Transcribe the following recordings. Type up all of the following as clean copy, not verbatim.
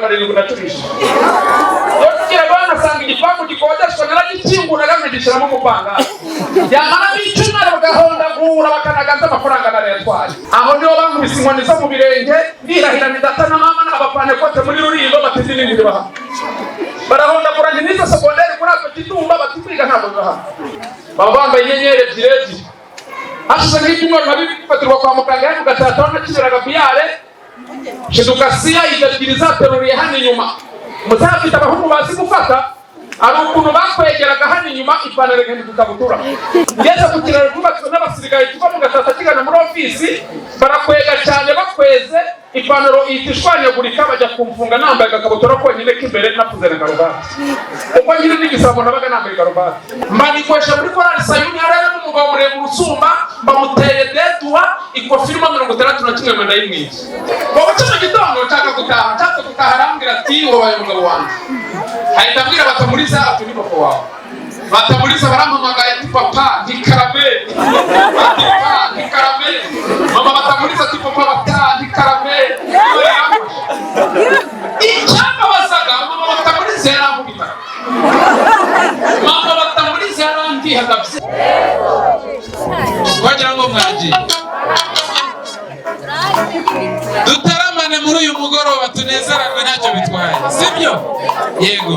marindwi na cumi. Yongera bana sanga igipangu gikodeshwa naragikingura gamedishiramo umupanga. Yamara bicumara bagahondagura bakanagaza amafaranga na retwari. Aho niho bankubise inkoni zo mu birenge nirahira ndata na mama n'abapane kote muri rurindo bateze n'ibindi baha. Barahondagura n'izo secondaire kuri ako kitumba batwiga ntabwo baha. Baba bambaye inyenyeri ebyiri. Hashize nk'ibyumweru nabibiri bifatirwa kwa muganga yaje gatatu n'akiberaga biyare. Shidukasiya idabiriza teruriye hano inyuma. Mutafite abahungu bazi gufata ari ukuntu bakwegeraga hano inyuma ipantaro ngende tukabutura. Ngeze ku kiraro cyubatswe n'abasirikare kiva mu gatata kigana muri ofisi barakwega cyane bakweze ipantaro itishwanyagurika bajya kumfunga nambaye akabutura konyine k'imbere napuze na karuvati. Uko nyine n'igisabo nabaga nambaye karuvati. Mbanikwesha muri korali Sayuni harara n'umugabo muremure usumba bamuteye dedwa ikofirima 61 mwenda y'imwiki. Wowe cyo gitondo cyaka gutaha arambwira ati wowe mugabo wanjye. Ahita batamuriza ati ni papa wawe. Batamuriza barampamagaye ati papa ni karameli. Papa ni karameli. Mama batamuriza ati papa bata ni karameli. Icyapa basaga mama batamuriza yaramubita. Mama batamuriza yarambi hadabse. Wagira ngo mwaje. Dutaramane muri uyu mugoroba tunezererwe ntacyo bitwaye. Sibyo? Yego.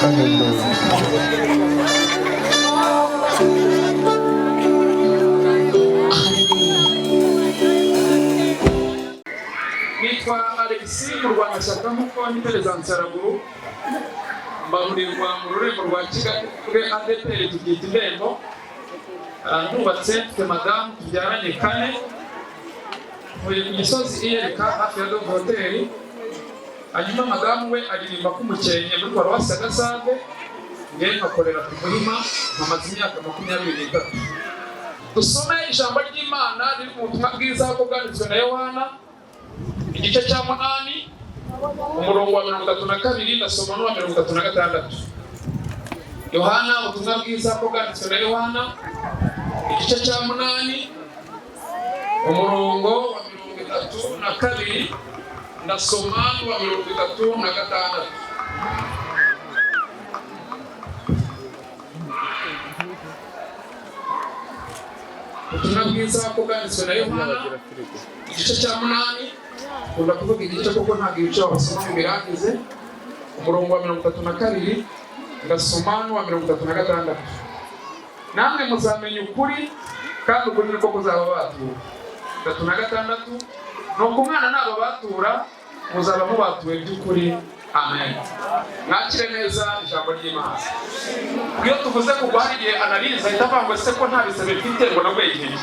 Nitwa Alexis mu Rwanda shaka nk'uko nitereza Nsaraguru mbamurirwa mu rurembo rwa Kigali kuri ADPR tugita Indembo ntubatse twe madamu tubyaranye 4 uyu ku Gisozi iyereka hafi ya Dove Hotel hanyuma madamu we aririmba k'umukenke muri Paruwasi ya Gasave ngiye nkakorera ku Muhima amaze imyaka 23. Dusome ijambo ry'Imana riri mu butumwa bwiza bwo bwanditswe na Yohana igice cya 8 umurongo wa 32 ndasoma no wa 36. Yohana ubutumwa bwiza bwo bwanditswe na Yohana igice cya 8 umurongo wa 32 ndasoma no wa 36. Ubutumwa bwiza bwo bwanditswe na Yohana igice cya 8 kunda kuvuga igice kuko ntabwo ibice wasoma birangize umurongo wa 32 ndasoma no wa 36. Namwe muzamenya ukuri kandi ukuri niko kuzaba batura. 36 nuko umwana nabo batura muzaba mubatuwe by'ukuri. Amen. Nakire neza ijambo ry'Imana. Iyo tuvuze kugwa hari igihe analiza itavangwa se ko nta bisebe bifite ngo nagwegeye.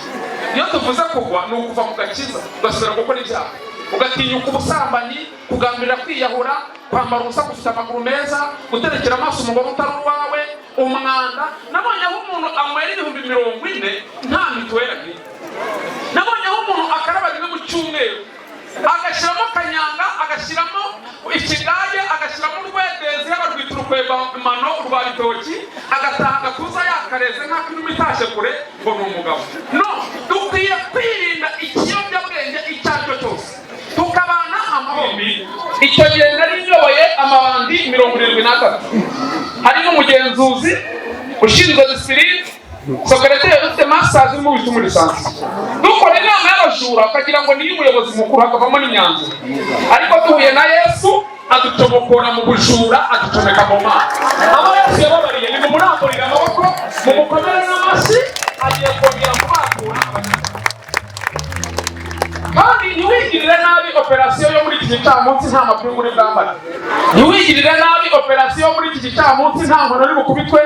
Iyo tuvuze kugwa ni ukuva mu gakiza ugasubira gukora ibyaha, ugatinyuka ubusambanyi, kugambirira kwiyahura, kwambara ubusa, gufite amaguru meza, guterekera amaso umugore utari uwawe, umwanda. Nabonye aho umuntu anywera 40,000 nta mituweli agira. Nabonye aho umuntu akaraba rimwe mu cyumweru agashyiramo kanyanga, agashyiramo ikigage, agashyiramo urwedezi y'abarwita urukwebamano rwa bitoki, agataha agakuza yakareze nk'ako inuma itashe kure ngo ni umugabo. No, dukwiye kwirinda ikiyobyabwenge icyo ari cyo cyose tukabana amahoro. Icyo gihe nari nyoboye amabandi 73, hari n'umugenzuzi ushinzwe disipline, sekreteri ufite masters mu bitu muri lisansi. Dukora inama y'abajura ukagira ngo niyo umuyobozi mukuru hakavamo n'imyanzuro, ariko duhuye na Yesu aducomokora mu bujura, aducomeka mu mana. Abo Yesu yababariye ni mumuramburira amaboko, mumukomere n'amashyi, agiye kongera kubakura kandi ntiwigirire nabi operasiyo yo muri iki gicamunsi nta makuru muri bwambara. Ntiwigirire nabi operasiyo muri iki gicamunsi nta nkono uri bukubitwe.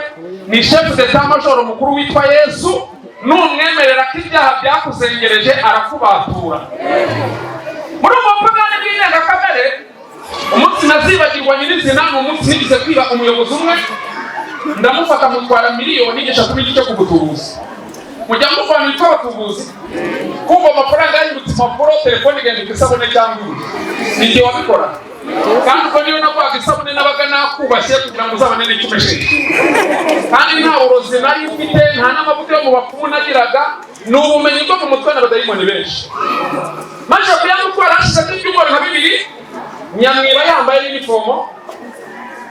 Ni chef d'etat major mukuru witwa Yesu, numwemerera ko ibyaha byakuzengereje arakubatura. Muri uwo mpagane bw'indenga kamere umunsi nazibagirwa nyirizina ni umunsi nigize kwiba umuyobozi umwe, ndamufata mutwara miliyoni igice ku butubuzi. Mujya muvana ibitwa abatubuzi kumva amafaranga y'ibutse impapuro, telefone igenda ikisabune cyangwa ibindi. Ni igihe wabikora kandi uko niyo nagwaga isabune nabaga nakubashye kugira ngo uzabane n'icumeshe. Kandi nta burozi nari mfite, nta n'amavuta yo mu bapfumu nagiraga, ni ubumenyi bwo mu mutwe n'abadayimoni benshi. Maze kuyamutwara hashize n'ibyumweru nka 2 nyamwiba yambaye n'inifomo.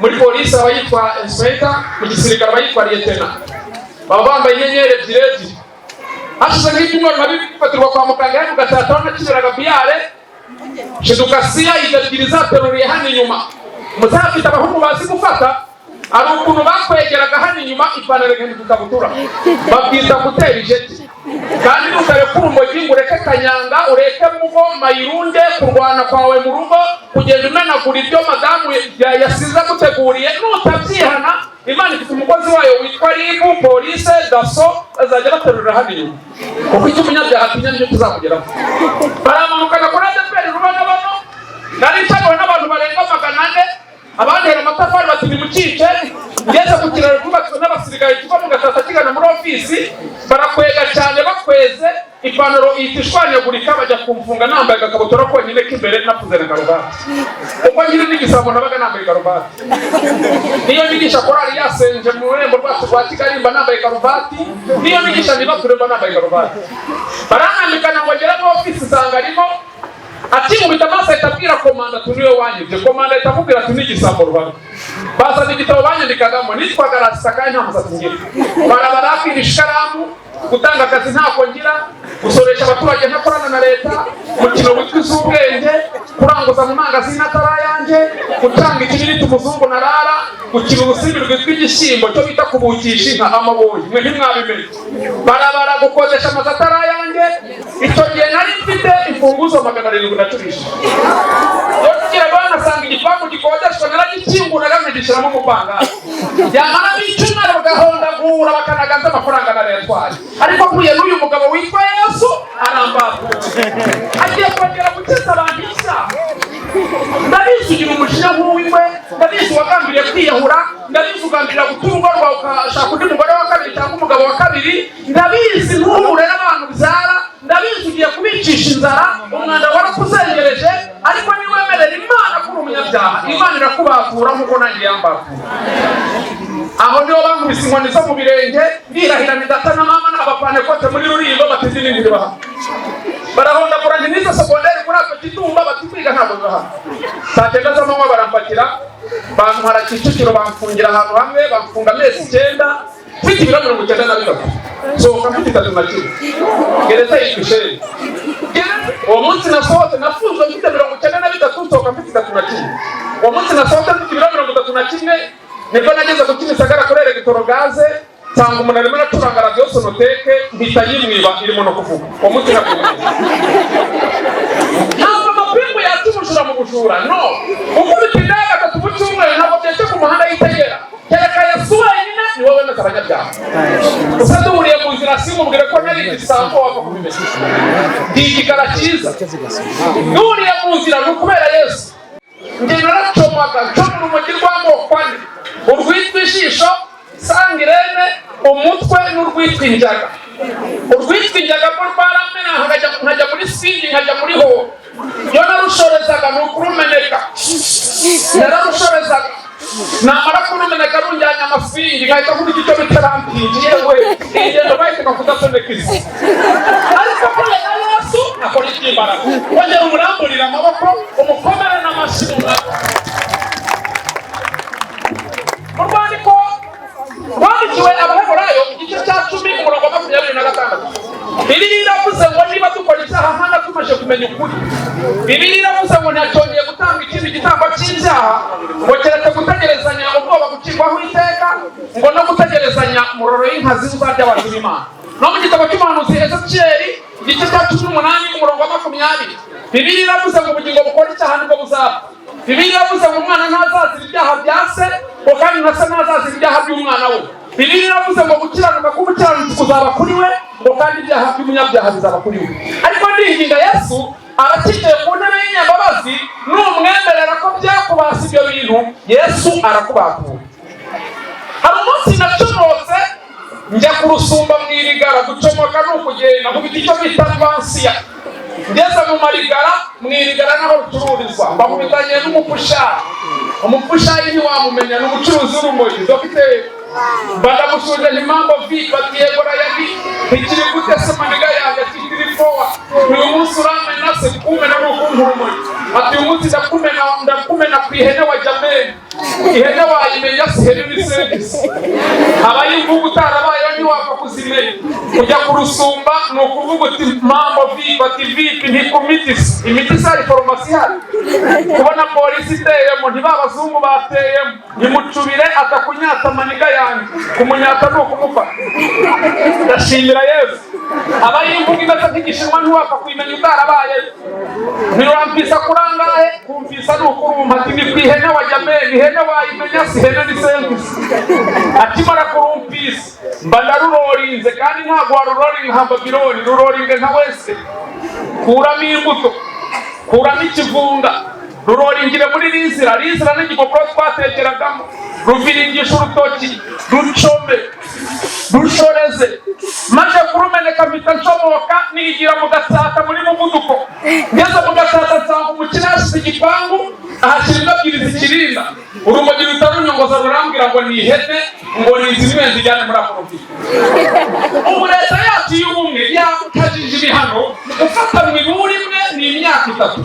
Muri polisi aba yitwa inspector, mu gisirikare aba yitwa lieutenant, baba bambaye inyenyeri ebyiri. Hashize nk'ibyumweru nka 2 ifatirwa kwa muganga yo Gatata n'akiberaga biyare. Shedukasiya idabiriza teruriye hano inyuma. Muzafite abahungu bazi gufata, ari ukuntu bakwegeraga hano inyuma ipantaro igahita ikabutura. Babwita gutera ijeti. Kandi ntukarekura umujyi ngo ureke kanyanga, ureke mugo mayirunde, kurwana kwawe mu rugo, kugenda umenagura ibyo madamu yasize guteguriye. Nutabyihana Imana ifite umukozi wayo witwa Ribu, polisi, daso, azajya baterurira hano inyuma. Kuko icyo umunyabyaha atinya nicyo tuzamugeraho. Baramanukana kuri ADPR rubana bano, nari nshagowe n'abantu barenga 400, abantera amatafari bati nimukice. Ngeze ku kiraro cyubatswe n'abasirikare kiva mu Gatata kigana muri ofisi, barakwega cyane bakweze, ipantaro itishwanyagurika, bajya kumfunga nambaye agakabutura konyine k'imbere nafuze na karuvati. Uko nyiri n'igisabo nabaga nambaye karuvati. Niyo nigisha korali yasenje mu rurembo rwacu rwa Kigali mba nambaye karuvati, niyo nigisha nibature mba nambaye karuvati. Baranambikana ngo ngera mu ofisi sanga arimo ati mu bitamasa itabwira komanda tuniwe wanyibye. Komanda itamubwira ati n'igisabo rubaga. Baza n'igitabo banyandikagamo nitwaga Rasaka nta musatsi ngira. Barabarakwirisha ikaramu, gutanga akazi ntako ngira, gusoresha abaturage ntakorana na leta, mukino witwa iz'ubwenge, kuranguza gusogoza mu mangazini atari yanjye, gutanga ikibiriti umuzungu narara, gukina ubusimbi rwitwa igishyimbo cyo bita kubukisha inka amaboyi, mwe ntimwabimenye. Barabara gukodesha amazu atari yanjye, icyo gihe nari mfite imfunguzo 710. Yongera banasanga igipangu gikodeshwa naragikingura nkagishyiramo umupangayi. Yamara b'icyumweru bagahondagura bakanagaza amafaranga narayatwaye. Ariko mpuye n'uyu mugabo witwa Yesu arambakura. Agiye kongera gukeza abantu isa. Ndabizi ugira umujinya nk'uwiwe, ndabizi wagambiriye kwiyahura, ndabizi ugambirira gutura urugo rwawe ukashaka undi mugore wa kabiri cyangwa umugabo wa kabiri, ndabizi ntuhure n'abantu byara, ndabizi ugiye kubicisha inzara, umwanda warakuzengereje, ariko niwemerera Imana kuri umunyabyaha, Imana irakubakura nk'uko nanjye yambakura. Aho niho bankubise inkoni zo mu birenge, birahira ni data na mama n'abapanekote muri Rulindo bateze n'ibindi baha. Barahondagura ntiza secondaire kuri ako Kitumba batikwiga ntabwo baha. Saa 9 z'amanywa barampakira, bantwara Kicukiro bamfungira ahantu hamwe, bamfunga amezi 9, mfite ibiro 93. Sohoka mfite 31. Gereza y'Ikisheri. Uwo munsi nasohotse nafunzwe mfite 93, sohoka mfite 31. Uwo munsi nasohotse mfite ibiro 31, nibwo nageze ku Kimisagara kurere gitoro gaze, nsanga umuntu arimo aracuranga radio sonoteke, mpita yimwiba irimo no kuvuga. Uwo munsi nakuvuga. Ntabwo amapingu yatumushura mu bujura, no. Ukubita indaga gatatu mu cyumweru ntabwo byetse ku muhanda yitegera. Kereka Yesu wenyine ni wowe wemeza abanyabyaha. Gusa duhuriye mu nzira simubwire ko nari igisambo wava kubimenya. Ndi igikara cyiza. Duhuriye mu nzira ni ukubera Yesu. Njye naracomaga ncomura umugi rw'amokwane, urwitwa ijisho, sangirene, umutwe n'urwitwa injaga. Urwitwa injaga rwo rwaramena nkajya muri singi nkajya muri ho. Yo narushorezaga ni ukurumeneka. Nararushorezaga. Namara kurumeneka runjyanya amasingi nkahita kuba icyo bitarampingi yewe ingendo bahiteka kudasoneka isi. Ariko kuri Yesu akora ikimbaraga. Wongera umuramburira amaboko umukomere n'amashimwe. Urwandiko rwandikiwe Abaheburayo igice cya 10 umurongo wa 26. Bibiliya iravuze ngo niba dukora icyaha nkana tumaze kumenya ukuri. Bibiliya iravuze ngo ntacyongeye gutanga ikindi gitambo cy'ibyaha, ngo keretse gutegerezanya ubwoba gucirwaho iteka, ngo no gutegerezanya umuroro y'inkazi uzarya abantu b'Imana. No mu gitabo cy'umuhanuzi Ezekiyeli igice cya 18 umurongo wa 20. Bibiliya iravuze ngo ubugingo bukora icyaha nibwo buzapfa. Bibiliya iravuze ngo umwana ntazazira ibyaha bya se, ngo kandi na se ntazazira ibyaha by'umwana we. Bibiliya iravuze ngo gukiranuka k'umukiranutsi kuzaba kuri we, ngo kandi ibyaha by'umunyabyaha bizaba kuri we. Ariko ndinginga Yesu arakigiye ku ntebe y'inyambabazi, n'umwemerera ko byakubasa ibyo bintu, Yesu arakubakura. Hari umunsi nacomotse njya ku Rusumba mu Irigara, gucomoka ni ukugenda mu biti cyo bita Vansiya. Ngeze mu Marigara, mu Irigara naho rucururizwa, bamubitanye n'umupushayi. Umupushayi ntiwamumenya, ni umucuruzi w'urumogi, dogiteri. Badamushuje impamvu vipi batiyegora yabi ikiri gute se maniga yanjye kiri fowa uyu munsi uramena se kumena n'ukunkurumoyi ati uyu munsi ndakumena ku ihene wa Jameli ihene wayimenya se ihene ni service abayimvuga utarabayeho ntiwapfa kuzimenya ujya ku Rusumba ni ukuvuga uti mambo vipi ati vipi ntikumitisi imitisi ari farumasi hari kubona polisi iteyemo ntibabazungu bateyemo ntimucubire atakunyata maniga kumunyata no kumufata. Ndashimira Yesu. Abayimvuga imeze nk'igishimwa ntiwapfa kwimenya utarabaye. Ntiwampisa kurangahe kumvisa n'ukurumpa ati ni kwihene wa Jameli ihene wayimenya si ihene ni service. Akimara kurumpisa mba ndarurorinze kandi ntabwo waruroringa hamba birori ruroringe nka wese. Kuramo imbuto, kuramo ikivunga, ruroringire muri rizira n'igipapuro twatekeragamo, ruviringisha urutoki, rucome, rushoreze, maze kurumeneka mpita ncomoka nigira mu Gatsata muri muvuduko. Ngeze mu Gatsata nsanga umukire yashyize igipangu ahashyira imbwa ebyiri zikirinda, urumogi rutarunyongoza rurambwira ngo ni ihene, ngo ni izi mwe zijyane muri ako rubyiruko. Ubu leta yacu y'ubumwe yakajije ibihano, ufata mu iburi imwe ni imyaka 3,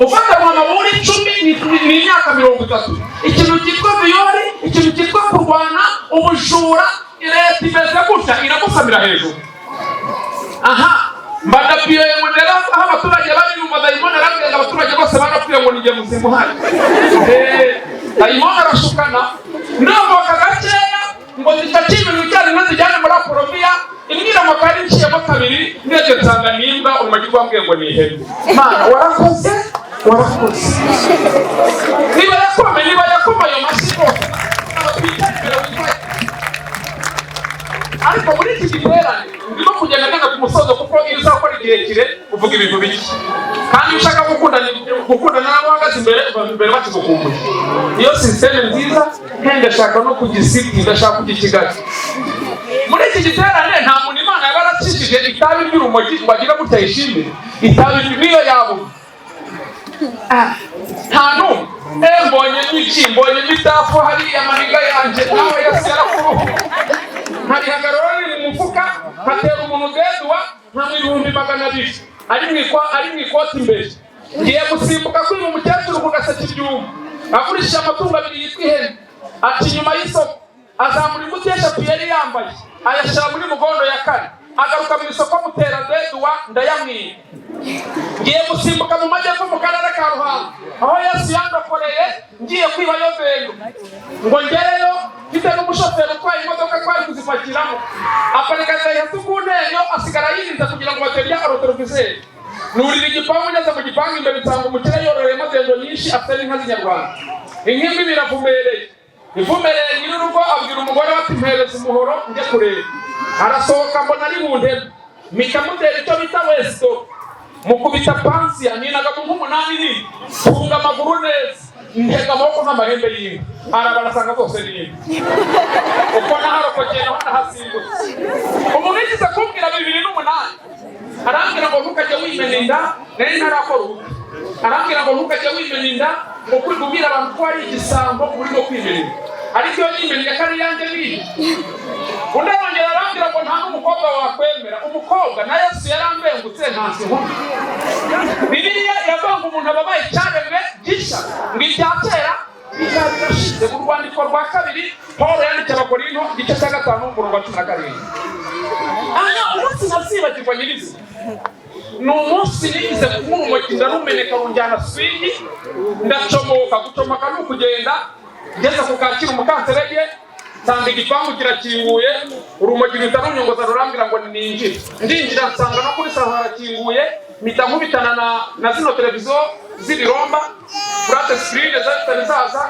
ufata mu maburi 10 ni imyaka 30. Ikintu cyitwa viyori, ikintu cyitwa kurwana, ubujura, leta imeze gutya iramusamira hejuru. Aha, mbadapiyo yemundera aho abaturage bari mu madayimoni arabwira abaturage bose barapfuye ngo nijye muzima hano dayimoni arashukana ndomoka gakeya ngo zifate ibintu cyane nazijyane muri Apolonia imbwira amakari nciyemo kabiri ndetse nsanga nimbwa urumogi rwambwiye ngo ni ihene. Mana warakoze niba yakoma ayo mashyigo ariko muri iki giterane ndimo kugenda ngana ku musozo kuko iyo uzakora igihe kire uvuga ibintu bike kandi ushaka gukundana n'abahagaze imbere bakigukumbuye. Iyo systeme nziza ndashaka no kugisiti ndashaka kugikigaza. Muri iki giterane nta muntu Imana yabaracishije itabi ry'urumogi bagira gutayishimira itabi niyo yabo nta n'umwe mbonye n'itafu hariya maniga yanjye nawe yasera kuruhu hari hagarora mu mufuka hatera umuntu gedwa nta 200,000 ari mu ikoti imbere ngiye gusimbuka kuri umukecuru ku gaseke ibyuma agurisha amatungo abiri yitwa ihene ati nyuma y'isoko azamura imutesha yari yambaye ayashira muri mugondo ya kane agaruka mu isoko mutera gedwa ndayamwiye ngiye gusimbuka mu majyepfo mu karere ka Ruhango aho Yesu yandokoreye ngiye kwiba Yovengo ngo ngereyo mfite n'umushoferi utwaye imodoka twari kuzipakiramo aparika Yesu ku ntenyo asigara yirinze kugira ngo baterya arotorovizeri nurira igipangu ngeze mu gipangu imbere nsanga umukire yororeye amazendo nyinshi afite n'inka z'inyarwanda inkimbi biravumereye ivumereye nyir'urugo abwira umugore bati mpereza umuhoro njye kureba arasohoka mbona ari mu ntebe mikamutera icyo bita westo mukubita pansiya ninaga mu 8 ni funga amaguru neza ntega amaboko nk'amahembe y'inka arabarasanga bose n'inka uko naharokokeye naho nahasimbutse umubitiza kumbwira 2008 arambwira ngo ntukajya wimena inda nari ntarakora ubukwe arambwira ngo ntukajya wimena inda ngo kubwira abantu ko ari igisambo urimo kwimena inda ariko iyo yimena kari yanjye bibi undi arongera arambwira ngo nta n'umukobwa wakwemera umukobwa na Yesu yarambengutse ntansi nkumi Bibiliya iravuga ngo umuntu ababaye icyaremwe gisha ngo icyakera birashize mu rwandiko rwa 2 Paul yanditse Abakorinto igice cya 5 umurongo wa 17 umunsi nazibagirwa nyirizi ni umunsi nigize kumurumogi ndarumeneka runjyana swingi gucomoka ni ukugenda ngeze ku Kacyiru Mukanserege nsanga igipangu kirakinguye urumogi rutarunyongoza rurambwira ngo ninjire ndinjira nsanga no kuri sahara kinguye mpita nkubitana na zino televiziyo z'ibiromba flat screen zaza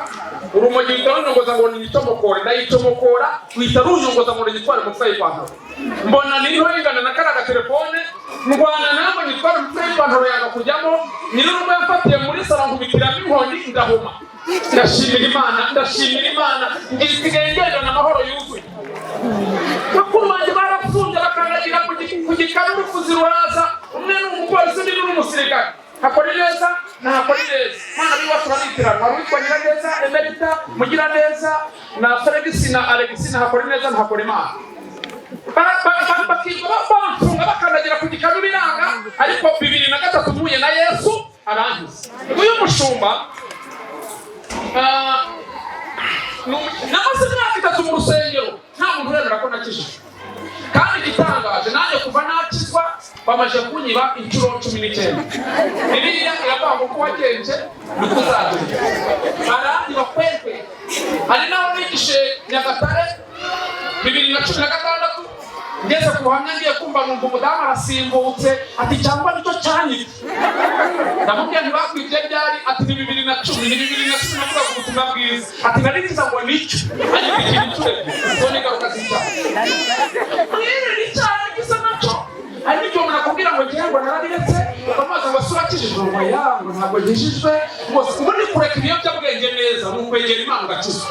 urumogi rutarunyongoza ngo nitomokore ndayitomokora rutarunyongoza ngo nitware mu ipantaro mbona niho ingana na karaga telefone ndwana nabo nitware mu ipantaro yanga kujyamo nirurumo yafatiye muri sala nkubitira inkoni ndahuma ndashimira Imana ngisigaye ngenda na mahoro yuzuye bakuru banje barafunze bakandagira ku gikanu kuziruraza umwe n'umupolisi undi n'umusirikare hakora neza ntakora neza Mana biwacu baritirana witwa Nyiraneza Emerita Mugiraneza na Felix na Alex hakora neza ntakora Imana bafunga bakandagira ku gikanu biranga ariko 2003 muye na Yesu arangiza uyu mushumba namaze imyaka 3 mu rusengero nta muntu uremera ko nakijije kandi igitangaje nanjye kuva nakizwa bamaze kunyiba inshuro 19 Bibiliya iravuga ngo wagenje nikuzaje barandi bakwete ari naho nigishe Nyagatare 2016 ngeze ku ruhamya ngiye kumva numva umudamu arasimbutse ati cyangwa nicyo cyanyitse ndamubwira ntibakwibye byari ati ni 2010 navuga ku butumwa bwiza ati narigiza ngo nicyo ariko ikintu cyure zone garuka zita ni cyane gisa naco ari cyo nakubwira ngo ngiye ngo narabiretse bamaze basura kijijwe ngo yango ntabwo gishijwe bose ubundi kureka ibiyobyabwenge neza n'ukwegera Imana ugakizwa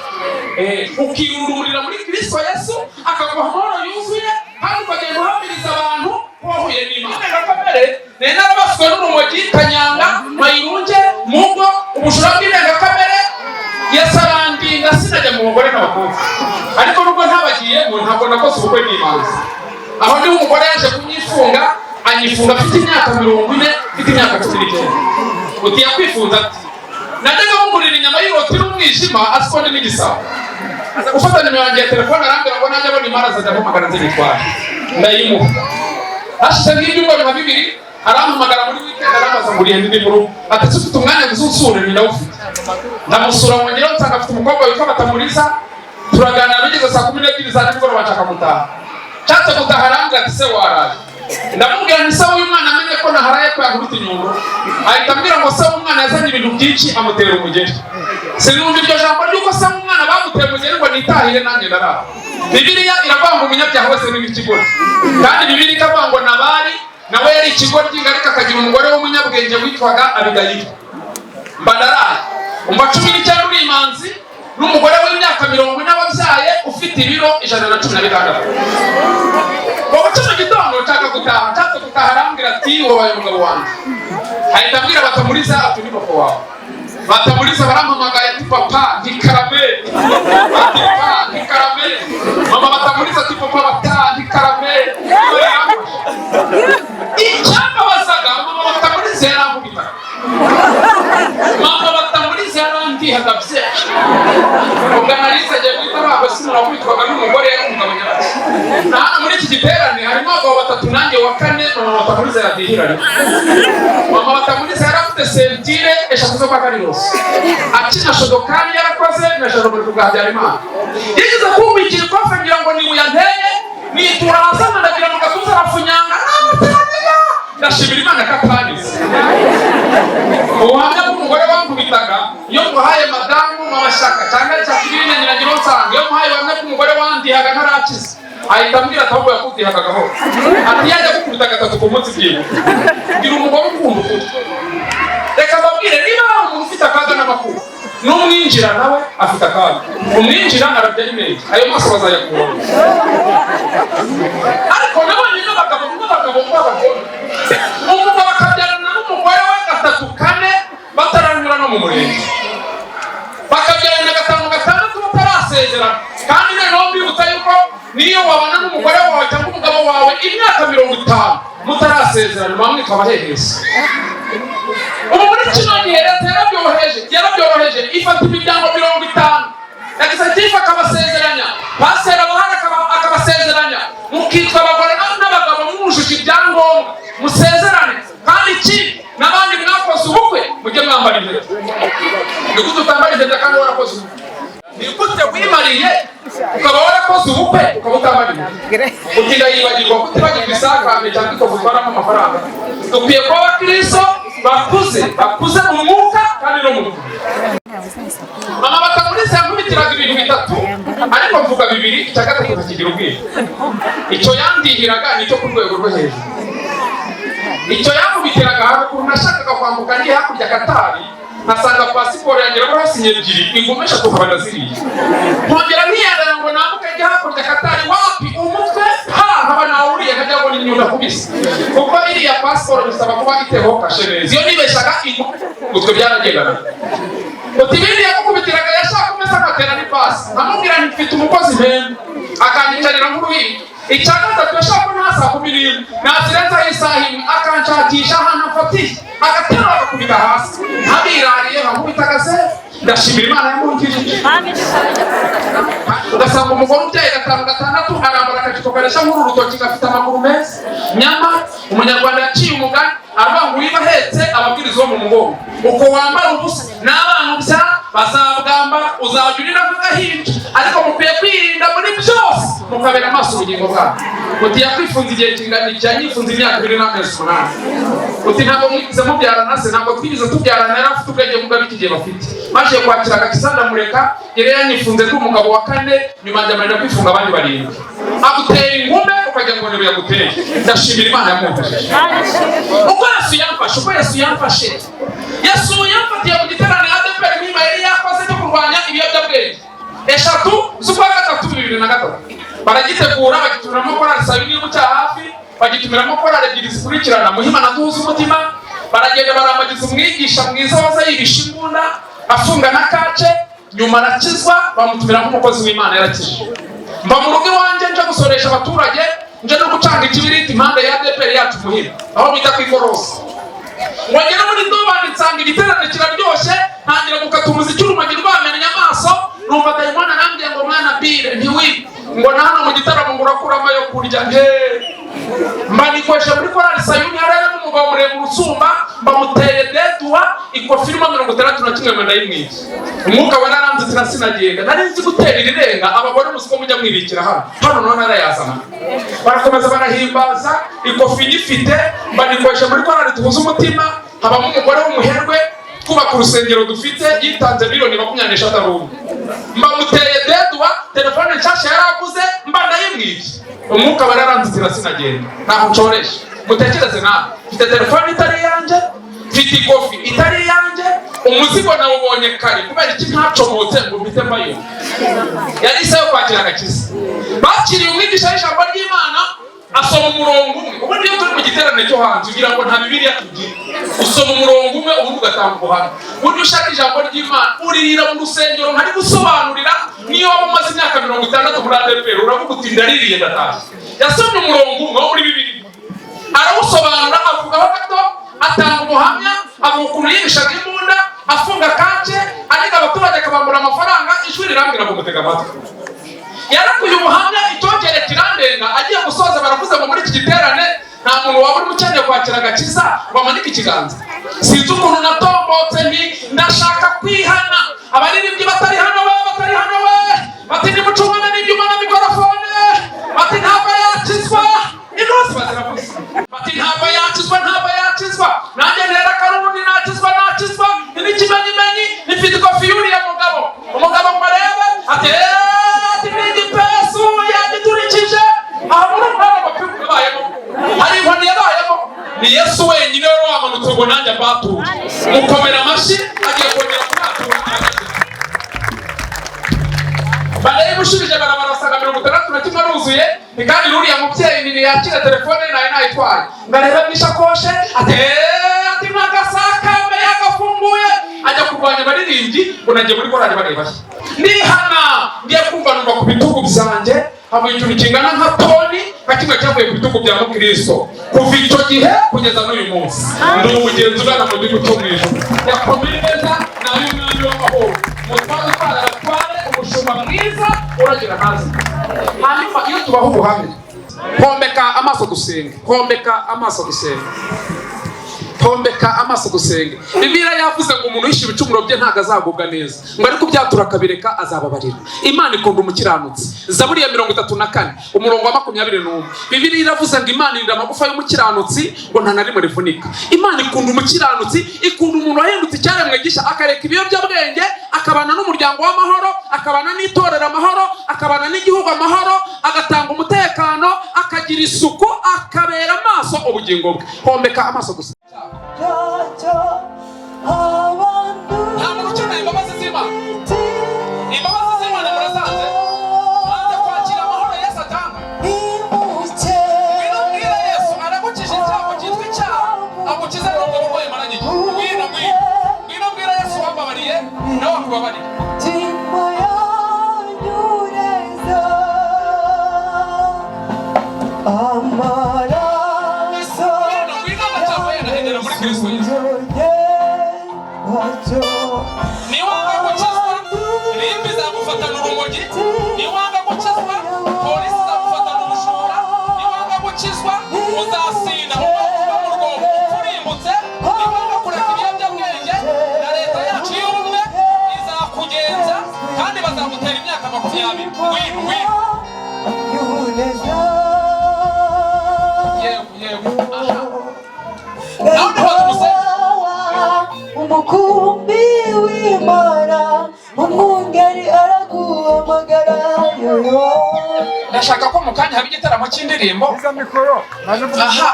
ukirundurira muri Kristo Yesu akaguha amahoro yuzuye kandi ukagenda uhamiriza abantu wahuye n'Imana gakamere nena abaswe n'urumogi Kanyanga Mayirunge Mugo ubushura bw'inenga kamere yasarandinga sinajya mu mugore n'abakobwa ariko nubwo ntabagiye ngo ntabwo nakoze ubukwe n'Imana aho ndi umugore yaje kunyifunga anyifunga afite imyaka 40 afite imyaka 19 utiya kwifunza ati najyaga mugurira inyama y'iroti n'umwijima askonde n'igisabo aza gufata nimero yanjye ya telefone arambwira ngo najya abona imara zajya mu magana z'ibitwara ndayimuha hashize nk'ibyumba 2 arampamagara muri weekend arabaza ngo uriye ndi mu ati ufite umwanya gusura ni ndawufite ndamusura mwongera nsanga afite umukobwa witwa Batamuriza turaganira bigeze saa 12 za nimugoroba bashaka gutaha cyatse gutaha arambwira ati se waraje ndamubwira nti se uyu mwana amenye ko naharaye ko yankubita inyundo ahita ambwira ngo se umwana yazanye ibintu byinshi amutera umugeri sinumva iryo jambo ry'uko se umwana bamutera umugeri ngo nitahire nanjye ndarara Bibiliya iravuga ngo umunyabyaha wese ni ikigoryi kandi Bibiliya ikavuga ngo Nabali nawe yari ikigoryi ariko akagira umugore w'umunyabwenge witwaga Abigayili Badaraye umva 19 uri imanzi n'umugore w'imyaka 40 n'ababyaye ufite ibiro 116 wowe cyo gitondo cyaka gutaha cyatse gutaha arambwira ati wowe umugabo wanjye ahita ambwira Batamuriza ati ni papa wawe Batamuriza barampamagaye ati papa ni karameli ati papa ni karameli mama Batamuriza ati papa bata ni karameli icyamba basaga mama Batamuriza yaramubita mama Batamuriza yarandi hadabye uganariza je kwitaba basino nakwitwaga n'umugore y'umugabo nyaraki nana muri iki giterane harimo abagabo batatu nanjye wa kane mama Batamuriza yadihiranye mama Batamuriza yarafite sentire eshatu zo kwakariros akina shodokani yarakoze na jarobere kugabyara Imana yigeze kumbikira kofa ngira ngo ni uyanteye ni turasana ndagira ngo gatuza rafunyanga ndashimira Imana kapanise ubuhamya bw'umugore wankubitaga iyo muhaye madamu mabashaka cyangwa cyakibine nyirangiro nsanga iyo muhaye ubuhamya bw'umugore wandihaga ntarakiza ahita ambwira ati ahubwo yakudihaga gaho ati yajya gukubita gatatu ku munsi bwiwe ngira umugore ukunda ukuri reka mbabwire niba umuntu ufite akaga n'amakuru n'umwinjira nawe afite akaga umwinjira arabya imeri ayo maso bazayakura ariko nabonye n'abagabo umugabo akabyarana n'umugore we 3-4 bataranyura no mu murenge bakabyarana 5-6 batarasezerana kandi noneho mbibutsa yuko niyo wabana n'umugore wawe cyangwa umugabo wawe imyaka 50 mutarasezerana mwamwitwa abahehesi ubu muri kino gihe leta yarabyoroheje ifata imiryango 50 yagize ati akabasezeranya pasera abahanga akabasezeranya mukitwa abagore n'abagabo mwujuje ibyangombwa musezerane kandi iki n'abandi mwakoze ubukwe mujye mwambara impeta nikuze utambara impeta kandi warakoze ubukwe nikuze wimariye ukaba warakoze ubukwe ukaba utambara impeta ukiga yibagirwa kutibagirwa isakame cyangwa ikavuzwaramo amafaranga dukwiye kuba abakristo bakuze mu mwuka kandi no mu mutwe mama Batamuriza yankubitiraga ibintu bitatu ariko mvuga bibiri icya gatatu nkakigira ubwira icyo yandihiraga nicyo ku rwego rwo hejuru icyo yankubitiraga haruguru nashakaga kwambuka ndi hakurya Katari nkasanga pasiporo yanjye aho sinye ebyiri ingume 3 nkaba naziriye nkongera ntiyarana ngo nambuke ndi hakurya Katari wapi umutwe nkaba nawuriye nkajya ngo ninyunda kubisa kuko iriya pasiporo bisaba kuba iteho kashe neza iyo nibeshaga utwe byaragendana utibindi yakukubitiraga yashaka kumesa akatera ni pasi amubwira nti mfite umukozi mpembe akanyicarira nk'uruhinja icya gatatu yashaka ko nta saa 11 nasirenza isaha imwe akanshakisha ahantu afatiye agatera agakubita hasi ntabirariye nkakubitagaze ndashimira Imana yamunkijije ugasanga umugore ubyaye 5-6 arambara akajipo karesha nk'uru rutoki gafite amaguru meza nyama umunyarwanda yaciye umugani aravuga ngo uyiba ahetse ababwiriza bo mu mugongo uko wambara ubusa n'abana ubya bazabwambara uzajya urira nk'agahinja ariko mukwiye kwirinda muri byose mukabera amaso ubugingo bwabo uti yakwifunza igihe kingana iki yanyifunza imyaka 2 n'amezi 8 uti ntabwo mwize mubyarana se ntabwo twibize tubyarana yari afite ubwenge mugabe igihe bafite maze kwakira agakisanda mureka yari yanyifunze ndi umugabo wa 4 nyuma njya kwifunga abandi 7 agutera ingume ukajya ngo niwe yaguteye ndashimira Imana yamufashije uko Yesu yamfashe Yesu yamfatiye mu giterane ADPR mwima yari yakoze cyo kurwanya ibiyobyabwenge 3 z'ukwa 2023 baragitegura bagitumiramo korali Sayuni y'ubucya hafi bagitumiramo korali 2 zikurikirana Muhima na Duhuza umutima baragenda barambagiza umwigisha mwiza waza yibisha imbunda afunga na kace nyuma arakizwa bamutumiramo umukozi w'Imana yarakije mba mu rugo iwanjye nje gusoresha abaturage nje no gucanga ikibiriti impande ya ADPR yacu Muhima aho bita kwikorosi wagera muri Ndobani nsanga igiterane kiraryoshye ntangira gukata umuziki urumagi rwamenye amaso numva dayimona nambye ngo mwana bire ntiwi ngo nahano mu gitaramo ngurakura amayo kurya mbanikoresha muri korali Sayuni harare n'umugabo muremure usumba bamuteye dedwa ikofi irimo 61 mwenda y'imwiki umwuka we naranze sinagenda nari nzi gutera irirenga abagore musiko mujya mwibikira hano none arayazana barakomeza barahimbaza ikofi nyifite mbanikoresha muri korali Duhuza Umutima habamo umugore w'umuherwe kubaka urusengero dufite yitanze miliyoni 25 mbamuteye dedwa telefone nshasha yaraguze mbana y'imwiki umwuka bararanze sinagenda naho ncoresha mutekereze nawe mfite telefone itari yanje mfite ikofi itari yanje umuzigo nawubonye kare kubera iki ntacomotse ngo mpite mbayo yari isayo kwakira agakiza bakiriye umwigisha w'ijambo ry'Imana asoma umurongo umwe ubundi iyo turi mu giterane cyo hanze ugira ngo nta Bibiliya tugira usoma umurongo umwe ubundi ugatanga ubuhamya ubundi ushaka ijambo ry'Imana uririra mu rusengero ntari gusobanurira niyo waba umaze imyaka 60 muri ADPR uravuga uti ndaririye ndatashye yasomye umurongo umwe muri Bibiliya arawusobanura avugaho gato atanga ubuhamya avuga ukuntu yigishaga imbunda afunga kanje ariko abaturage akabambura amafaranga ishuri rirambwira ngo mutega amatwi yarakuye ubuhamya icyogere kirandenga agiye gusoza baravuze ngo muri iki giterane nta muntu waba uri mukeneye kwakira agakiza bamanike ikiganza sinzi ukuntu natombotse nti ndashaka kwihana abaririmbyi batari hano we bati nimucungane n'ibyuma na mikorofone bati ntabwo yakizwa intusi baziravuze bati ntabwo yakizwa nanjye ntera karundi nakizwa n'ikimenyimenyi nifite ikofi y'uriya umugabo murebe ati hari inkoni yabayemo ni Yesu wenyine wari wamanutse ngo nanjye mbature mukomera amashyi agiye kongera kubatura baraye mushubije barasaga 61 aruzuye kandi ruriya mubyeyi nini yakira telefone nayo nayitwaye ndareba n'ishakoshe ati nagasakame yagafunguye ajya kurwanya baririmbyi ngo nagiye muri korali bareba nihana ngiye kumva numva ku bitugu byanjye hamwe ikintu kingana nka toni kimwe cyavuye ku bitugu bya Mukristo kuva icyo gihe kugeza n'uyu munsi ndi umugenzi ugana mu gihugu cyo mwijuru yakomeye neza nayo umwami w'amahoro mutwaze twaratware umushumba mwiza uragira hazi hanyuma iyo tubaho ubuhamya hombeka amaso dusenge Bibiliya yavuze ngo umuntu wishe ibicumuro bye ntago azagubwa neza ngo ariko byatura kabireka azababarira Imana ikunda umukiranutsi Zaburi ya 34 umurongo wa 21 Bibiliya iravuze ngo Imana irinda amagufa y'umukiranutsi ngo nta na rimwe rivunika Imana ikunda umukiranutsi ikunda umuntu wahindutse icyaremwe gisha akareka ibiyobyabwenge akabana n'umuryango w'amahoro akabana n'itorero amahoro akabana n'igihugu amahoro agatanga umutekano akagira isuku akabera amaso ubugingo bwe hombeka amaso gusa nta muntu ukeneye imbabazi z'Imana murasanze hanze kwakira amahoro Yesu atanga winubwira Yesu aragukije icyago cyitwa icyaha agukiza n'ubwo burwayi maranye winubwira Yesu wambabariye nawe akubabarira niwanga gukizwa rimbi zagufatana urumogi niwanga gukizwa polisi zagufatana ubujura niwanga gukizwa uzasina uba mu rwobo urimbutse niwanga kureka ibiyobyabwenge na leta yacu y'ubumwe izakugenza kandi bazagutera imyaka 20 umukumbi w'Imana umwungeri araguhamagara yoyo ndashaka ko mu kanya haba igitaramo cy'indirimbo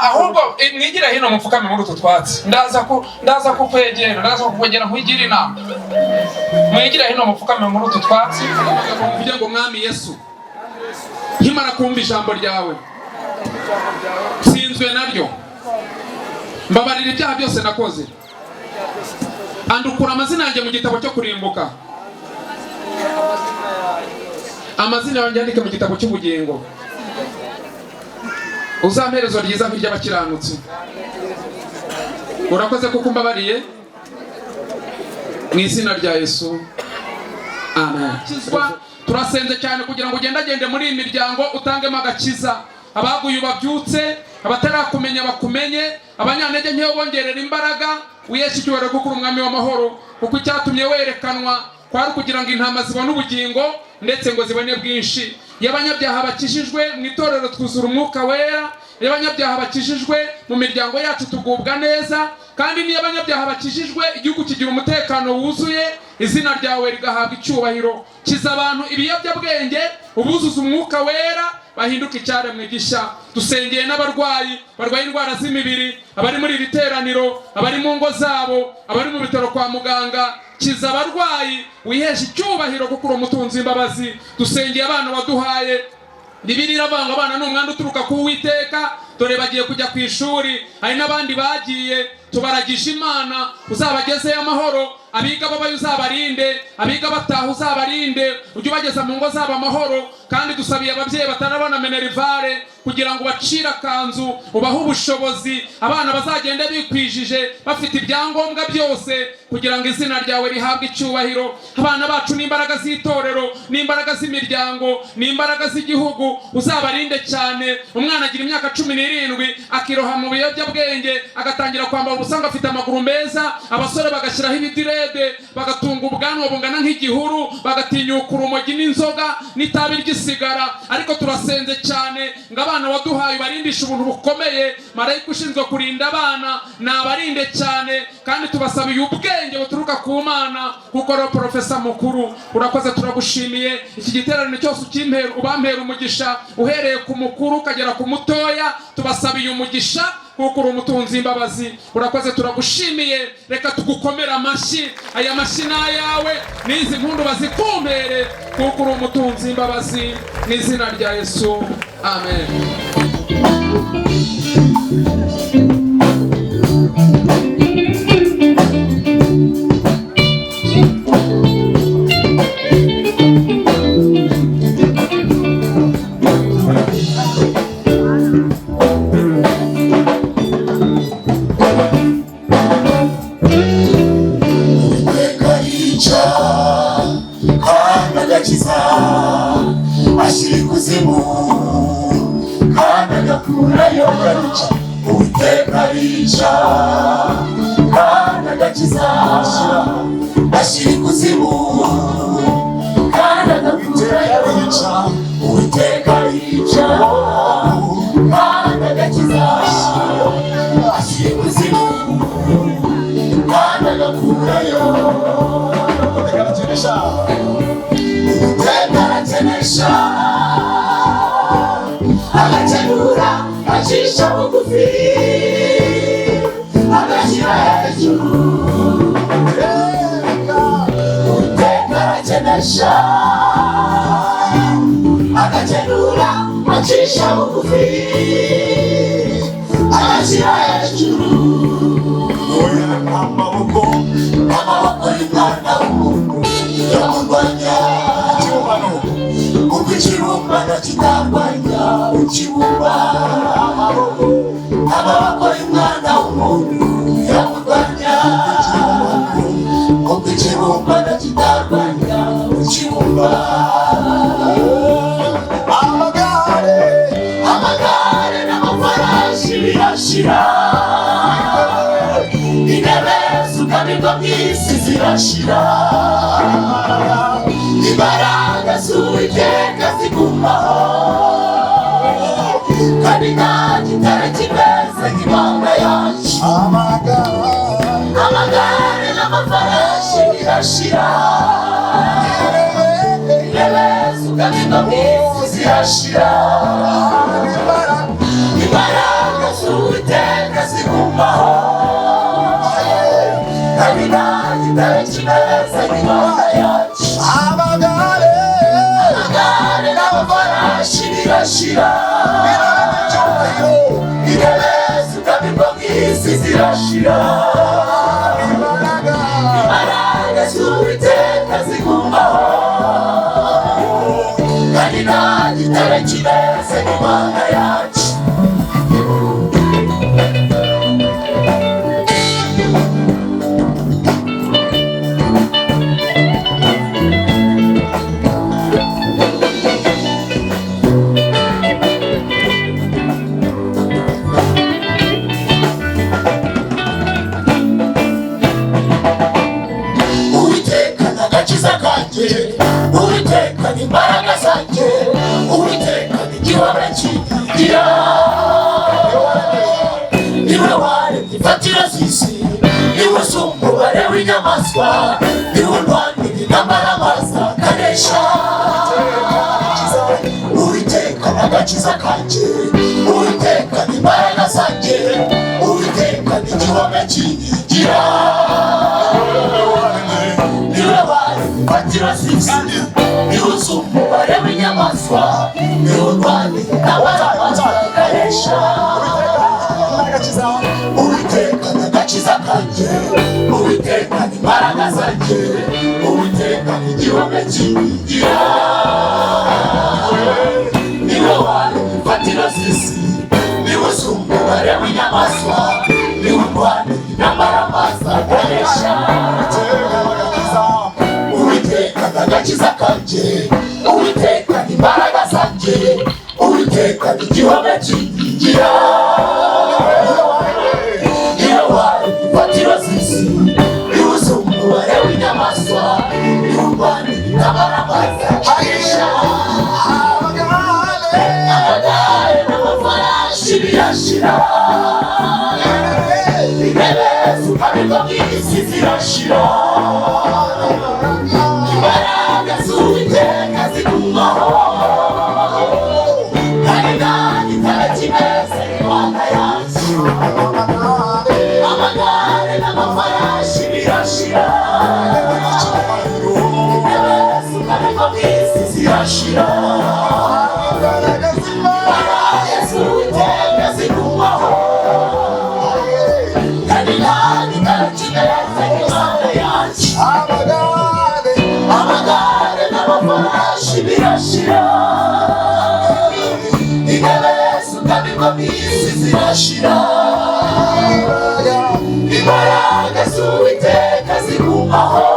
ahubwo mwigira hino mupfukame muri utu twatsi ndaza kukwegera nkwigira inama mwigira hino mupfukame muri utu twatsi kugira ngo mwami Yesu nkimara kumva ijambo ryawe sinzwe naryo mbabarira ibyaha byose nakoze andukura amazina yanjye mu gitabo cyo kurimbuka amazina yanjye yandike mu gitabo cy'ubugingo uzamperezo ryiza nk'iry'abakiranutsi urakoze kuko umbabariye mu izina rya Yesu amen. Turasenze cyane kugira ngo ugendagende muri iyi miryango utangemo agakiza abaguye babyutse, abatarakumenya bakumenye, abanyantege nke bongerera imbaraga, wiyeshe icyubahiro kuko umwami w'amahoro, kuko icyatumye werekanwa kwari kugira ngo intama zibone ubugingo ndetse ngo zibone bwinshi. Iyo abanyabyaha bakijijwe mu itorero twuzura umwuka wera, iyo abanyabyaha bakijijwe mu miryango yacu tugubwa neza, kandi niyo abanyabyaha bakijijwe igihugu kigira umutekano wuzuye, izina ryawe rigahabwa icyubahiro. Kiza abantu ibiyobyabwenge, ubuzuza umwuka wera, bahinduka icyaremwe gishya. Dusengeye n'abarwayi barwaye indwara z'imibiri, abari muri iri teraniro, abari mu ngo zabo, abari mu bitaro kwa muganga. Kiza abarwayi, wiheshe icyubahiro kuko uri umutunzi imbabazi. Dusengeye abana waduhaye, Bibiliya iravuga abana ni umwanda uturuka ku Uwiteka, dore bagiye kujya ku ishuri. Hari n'abandi bagiye, tubaragije Imana uzabagezeyo amahoro. Abiga babaye uzabarinde, abiga bataha uzabarinde, ujye ubageza mu ngo zabo amahoro. Kandi dusabiye ababyeyi batarabona minerivare kugira ngo bacire akanzu, ubahe ubushobozi, abana bazagende bikwijije bafite ibyangombwa byose, kugira ngo izina ryawe rihabwe icyubahiro. Abana bacu n'imbaraga z'itorero, n'imbaraga z'imiryango, n'imbaraga z'igihugu, uzabarinde cyane. Umwana agira imyaka 17 akiroha mu biyobyabwenge, agatangira kwambara ubusanga afite amaguru meza, abasore bagashyiraho ibidirede, bagatunga ubwanwa bungana nk'igihuru, bagatinyuka urumogi n'inzoga n'itabi ry'isigara. Ariko turasenze cyane ngo abana waduhaye barindisha ubuntu bukomeye. Marayika ushinzwe kurinda abana nabarinde cyane, kandi tubasabiye ubwenge buturuka ku Mana, kuko ari Profesa mukuru. Urakoze, turagushimiye. Iki giteraniro cyose ukimpera, ubampera umugisha, uhereye ku mukuru ukagera ku mutoya. Tubasabiye umugisha kuko uri umutunzi imbabazi. Urakoze, turagushimiye. Reka tugukomera amashyi, aya mashyi ni ayawe, n'izi mpundu bazikumpere kuko uri umutunzi imbabazi, mu izina rya Yesu, amen. Ashiri kuzimu kana gakurayo gakiza, Uwiteka arica kana gakiza. Ashiri kuzimu kana gakurayo gakiza, Uwiteka arica kana gakiza. Ashiri kuzimu kana gakurayo arakenesha, agakenura, acisha bugufi, agashyira hejuru. Uwiteka arakenesha, agakenura, acisha bugufi, agashyira hejuru. Amaboko y'Imana w'umuntu yamurwanya, kuko ikibumbano kitarwanya ukibumba. Amaboko y'Umwana w'umuntu yamurwanya, kuko ikibumbano kitarwanya ukibumba. Amagare n'amafarashi birashira, intebe z'ubwami bw'isi zirashira, imbaraga z'Uwiteka zigumaho, kandi nta gitare kimeze nk'Imana yacu. Amagare n'amafarashi birashira, intebe z'ubwami bw'isi zirashira, imbaraga z'Uwiteka zigumaho, kandi nta gitare kimeze nk'Imana yacu. Amagare n'amafarashi birashira, intebe z'ubwami bw'isi zirashira, imbaraga z'Uwiteka zigumaho, kandi nta gitare kimeze nk'Imana yacu. w'inyamaswa niwe urwanira intambara maze akanesha. Uwiteka ni agakiza kanjye, Uwiteka ni imbaraga zanjye, Uwiteka ni igihome kinyigira. Niwe wari imfatiro z'isi, niwe uzi umubare w'inyamaswa, niwe urwanira intambara maze akanesha. Uwiteka ni agakiza kanjye, Uwiteka ni imbaraga zanjye, Uwiteka ni igihome kinyigira. Niwe wari imfatiro z'isi, niwe uzi umubare w'inyamaswa, niwe urwanira intambara maze akanesha. Uwiteka ni agakiza kanjye, Uwiteka ni imbaraga zanjye, Uwiteka ni igihome kinyigira. Niwe wari imfatiro z'isi, niwe uzi umubare w'inyamaswa, niwe urwanira intambara maze akanesha. Amagare n'amafarashi birashira, intebe z'ubwami bw'isi zirashira, imbaraga z'Uwiteka zigumaho, kandi nta gitare kimeze nk'Imana yacu. Amagare n'amafarashi birashira, intebe z'ubwami bw'isi zirashira, amagare n'amafarashi birashira, intebe z'ubwami bw'isi zirashira, imbaraga z'Uwiteka zigumaho,